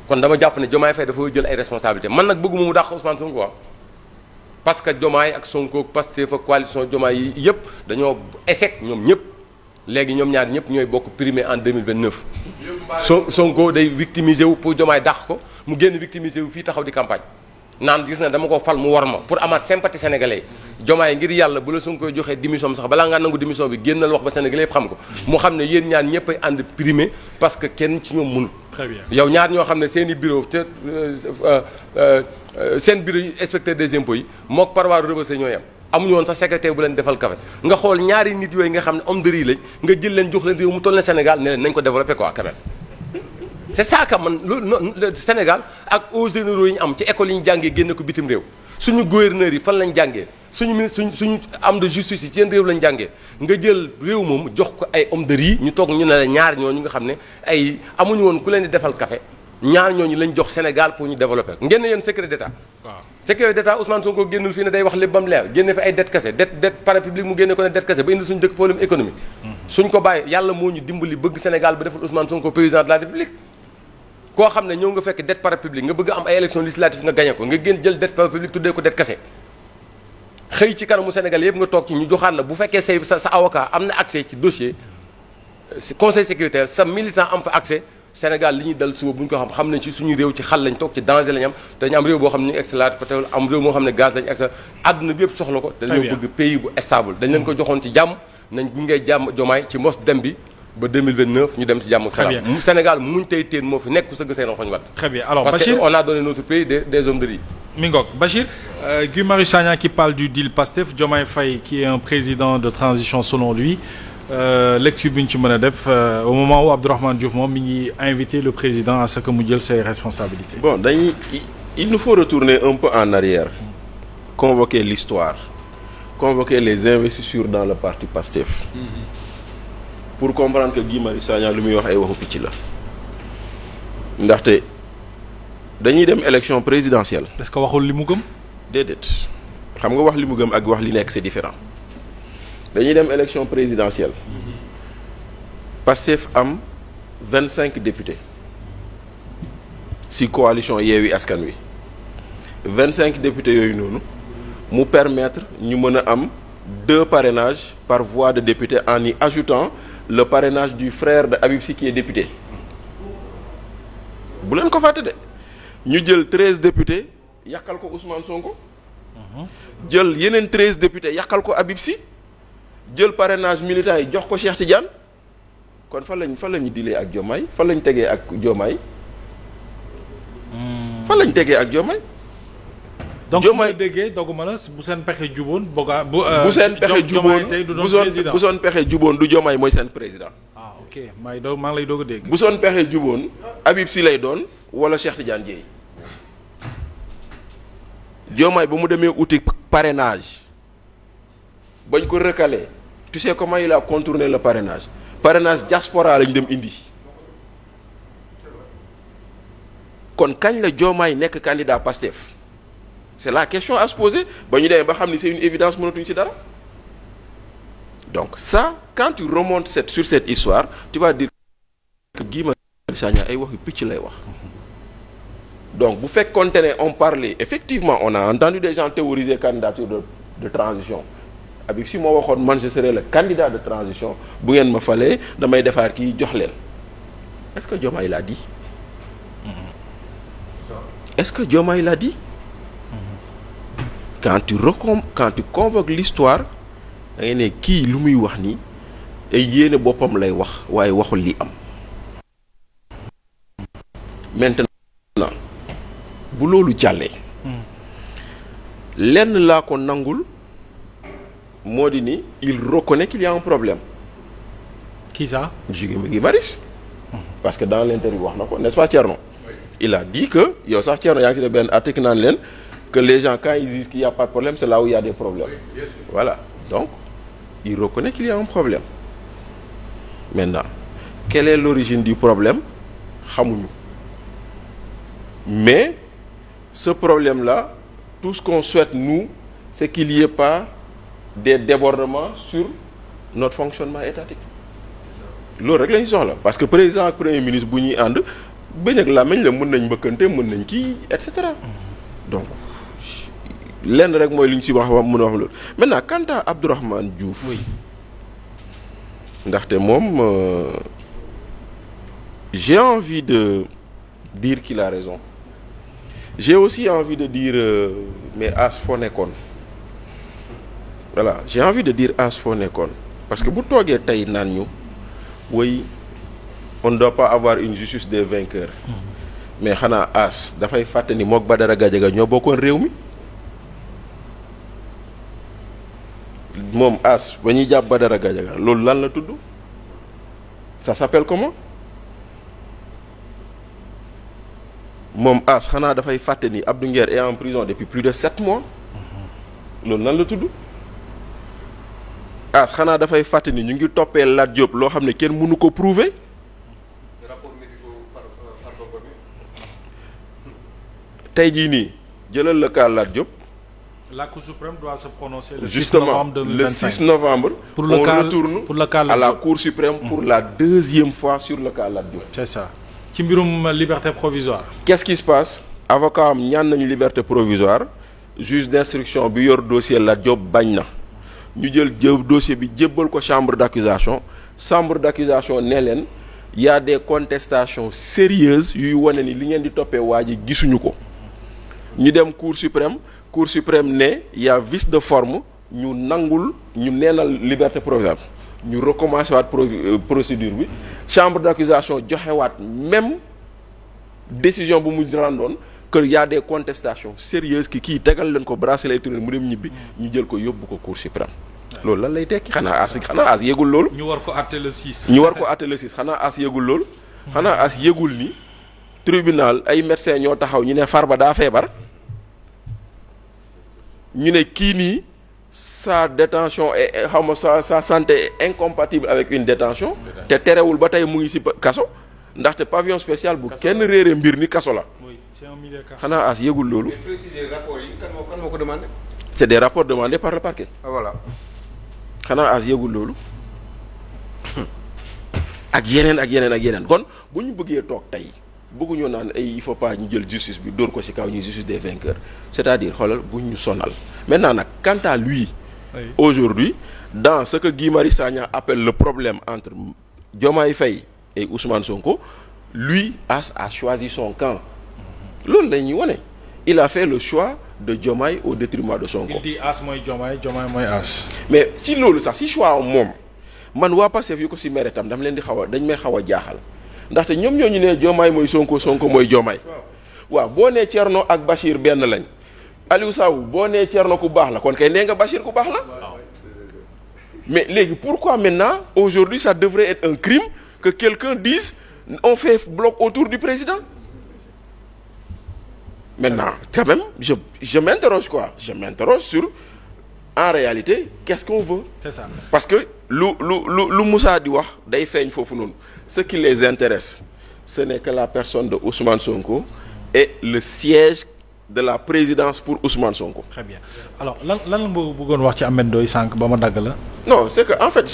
kon dama jàpp ne Diomaye Faye dafa jël ay responsabilités man nag bëgguma mu dàq Ousmane Sonko parce que Diomaye ak Sonko Pastef ak coalition Diomaye yi yëpp dañoo échec ñoom ñëpp léegi ñoom ñaar ñëpp ñooy bokk primé en 2029. Sonko day victimiser wu pour Diomaye dàq ko mu génn victimiser wu fii taxaw di campagne naan gis na dama ko fal mu war ma pour amaat sympathie sénégalais Diomaye ngir yàlla bu la Sonko joxee démission sax balaa ngaa nangu démission bi génnal wax ba sénégalais yëpp xam ko mu xam ne yéen ñaar ñëpp ay ànd primé parce que kenn ci ñoom mënul. Très bien yow ñaar ñoo xam ne seen i bureau te seen bureau yi inspecteur des impôts yi mook parwaaru Rebeuss ñoo yem amuñu woon sax secrétaire bu leen defal café nga xool ñaari nit yooyu nga xam ne homme de riz lañ nga jël leen jox leen réew mu toll ne Sénégal ne leen nañ ko développé quoi quand même. c'est ça que man loolu Sénégal ak hauts généraux yi ñu am ci école yi ñu jàngee génne ko bitim réew suñu gouverneurs yi fan lañ jàngee suñu ministre suñu am de justice yi seen réew lañ jàngee nga jël réew moom jox ko ay homme de riz ñu toog ñu ne la ñaar ñooñu nga xam ne ay amuñu woon ku leen di defal café ñaar ñooñu lañ jox Sénégal pour ñu développer ngeen ne yéen secret d'état. waaw secret d'état Ousmane Sonko génnul fii ne day wax lépp ba mu leer génne fi ay dette kese dette parapublique mu génne ko ne dette kese ba indi suñu dëkk problème économique. suñ ko bàyyi yàlla moo ñu dimbali bëgg Sénégal ba defal Ousmane Sonko président de la République. koo xam ne ñëw nga fekk dette parapublique nga bëgg am ay élections législatives nga gagné ko nga génn jël dette parapublique tuddee ko dette kese xëy ci kanamu Sénégal yëpp nga toog ci ñu joxaat la bu fekkee sa avocat am na accès ci dossier conseil sécuritaire sa militant am fa accès Sénégal li ñuy dal suba bu ñu ko xam nañ ci suñu réew ci xal lañ toog ci danger lañ am te ñu am réew boo xam ne ñu ngi excellent pétrole am réew moo xam ne gaz lañ excellent àdduna bi yëpp soxla ko te dañoo bëgg pays bu stable dañ leen ko joxoon ci jàmm nañ gungee jàmm Diomaye ci mos dem bi ba 2029 ñu dem ci jàmm ak salaam Sénégal muñ tey teen moo fi nekk ku sëgg seen xoñ wat très bien alors parce Bachir que on a donné notre pays des hommes de riz. mi ngoog Bachir Guy Marius Sagna qui parle du deal Pastef Diomaye Faye qui est un président de transition selon lui lecture bi ñu ci mën a def au moment où Abdourahmane Diouf moom mi ngi invité le président à ce que mu jël ses responsabilités. Bon il nous faut retourner un peu en arrière convoquer l'histoire convoquer les investitures dans le parti Pastef pour comprendre que Guy Marius Sagna lu muy wax ay waxu picc la ndaxte dañuy dem élection présidentielle. est-ce que waxul li mu gëm. déedéet xam nga wax li mu gëm ak wax li nekk c'est différent dañuy dem élection présidentielle Pastef am 25 députés ci coalition Yewwi Askan Wi 25 députés yooyu noonu mu permettre ñu mën a am 2 parrainages par voie de député en y ajoutant le parrainage du frère de Habib Sy qui est député bu leen ko fàtte de ñu jël 13 députés yàqal ko Ousmane Sonko jël yeneen 13 députés yàqal ko Habib Sy jël parrainage militant yi jox ko Cheikh Tidiane kon fan lañu dilee ak Diomaye fan lañu tegee ak Diomaye fan lañu tegee ak Diomaye donc su ma déggee doguma la bu seen pexe juboon bu seen pexe juboon bu soon pexe juboon du Diomaye mooy seen président. ah ok maa ngi lay doog a dégg. bu soon pexe juboon Habib Sy lay doon wala Cheikh Tidiane Dièye Diomaye ba mu demee uti parrainage bañ ko recalé tu sais comment il a contourné le parrainage diaspora lañ dem indi kon kañ la Diomaye nekk candidat Pastef. C'est la question à se poser ba ñu demee ba xam ni c'est une évidence mënatuñ ci dara donc ça quand tu remontes sur cette histoire tu vas dire que Guy Marius Sagna ay waxu picc lay wax donc bu fekkoonte ne on parlait effectivement on a entendu des gens théoriser candidature de transition Habib Sy moo waxoon man je serai le candidat de transition bu ngeen ma falee damay defaat kii jox leen est-ce que Diomaye l'a dit est-ce que Diomaye l'a dit quand tu convoques l'histoire da ngay ne kii lu muy wax ni ay yéene boppam lay wax waaye waxul li am maintenant bu loolu jàllee lenn laa ko nangul moo di ni il reconnaît qu'il y a un problème. Qui ça? Guy Marius parce que dans l'interview wax na ko n'est-ce pas Thierno il a dit que yow sax Thierno yaa ngi ci benn article naan leen que les gens quand ils disent qu'il y a pas de problème c'est là où il y a des problèmes. Oui, bien sûr. Voilà donc il reconnaît qu'il y a un problème maintenant quelle est l'origine du problème xamuñu mais ce problème-là tout ce qu'on souhaite nous c'est qu'il y ait pas des débordements sur notre fonctionnement étatique loolu rek la ñu soxla parce que président ak premier ministre bu ñuy ànd bëñ ak làmmiñ la mën nañ mbëkkante mën nañ kii et cetera donc lenn rek mooy li ñu ci wax mën a wax loolu maintenant quant à Abdourahmane Diouf ndaxte moom j'ai envie de dire qu'il a raison j'ai aussi envie de dire mais As foo nekkoon voilà j'ai envie de dire As foo nekkoon parce que bu toogee tey naan ñu woy on ne doit pas avoir une justice des vainqueurs mais xanaa As dafay fàtte ni mook Badara Gadiaga ñoo bokkoon réew mi moom As ba ñuy jàpp Badara Gadiaga loolu lan la tudd ça s'appelle comment moom As xanaa dafay fàtte ni Abdou Nguer est en prison depuis plus de 7 mois loolu nan la tudd As xanaa dafay fàtte ni ñu ngi toppee Lat Diop loo xam ne kenn mënu ko prouver tey jii nii jëlal le cas Lat Diop. La Cour suprême doit se prononcer le 6 justement novembre 2025. le 6 novembre. Pour le on cas, retourne pour le cas à la Cour suprême pour la deuxième fois sur le cas Lat Diop. C'est ça ci mbirum liberté provisoire. Qu'est-ce qui se passe avocat am ñaan nañu liberté provisoire juge d'instruction bi yor dossier Lat Diop bañ na ñu jël dossier bi jébbal ko chambre d'accusation ne leen y a des contestations sérieuses yuy wane ni li ngeen di toppee waa ji gisuñu ko ñu dem Cour suprême ne y a vice de forme ñu nangul ñu neenal liberté provisoire ñu recommencer waat procédure bi chambre d'accusation joxewaat même décision bu mu rendoon que y a des contestations sérieuses kii tegal leen ko bracelet électronique mu dem ñibbi ñu jël ko yóbbu ko Cour suprême loolu lan lay tekki xanaa as yëgul loolu. ñu war ko àtte le 6. xanaa as yëgul loolu. xanaa as yëgul ni tribunal ay médecins ñoo taxaw ñu ne Farba daa feebar ñu ne kii nii sa détention est xaw ma sa santé est incompatible avec une détention te terewul ba tey mu ngi ci kaso ndaxte pavillon spécial bu kenn réere mbir ni kaso la. c'est un milieu carcéral. xanaa as yëgul loolu. mais préciser rapport yi kan moo ko demandé. c'est des rapports demandés par le parquet. ah voilà. xanaa as yëgul loolu ak yeneen kon bu ñu bëggee toog tey bëgguñoo naan ay il faut pas ñu jël justice bi dóor ko ci kaw ñuy justice des vainqueurs c'est-à-dire xoolal bu ñu sonal maintenant nag quant à lui aujourd'hui dans ce que Guy Marius Sagna appelle le problème entre Diomaye Faye et Ousmane Sonko lui As a choisi son camp loolu la ñuy wone il a fait le choix de Diomaye au détriment de Sonko. il dit As mooy Diomaye mooy As. mais ci loolu sax ci choix moom man waa Pastef yu ko ci mere tam dama leen di dañ may xaw a jaaxal ndaxte ñoom ñoo ñu ne Diomaye mooy Sonko mooy Diomaye. waaw boo nee Thierno ak Bachir benn lañ Aliou Sow boo nee Thierno ku baax la kon kay nee nga Bachir ku baax la. mais léegi pourquoi maintenant aujourd'hui ça devrait être un crime que quelqu'un dise on fait bloc autour du président. Maintenant, quand même, je m'interroge sur, en réalité, qu'est-ce qu'on veut? C'est ça. Parce que, lu Moussa di wax day feeñ foofu noonu. Ce qui les intéresse, ce n'est que la personne de Ousmane Sonko et le siège de la présidence pour Ousmane Sonko. Très bien. Alors, lan nga bëggoon wax ci Ahmed Ndoye sànq ba ma dagg la. Non, c'est que en fait,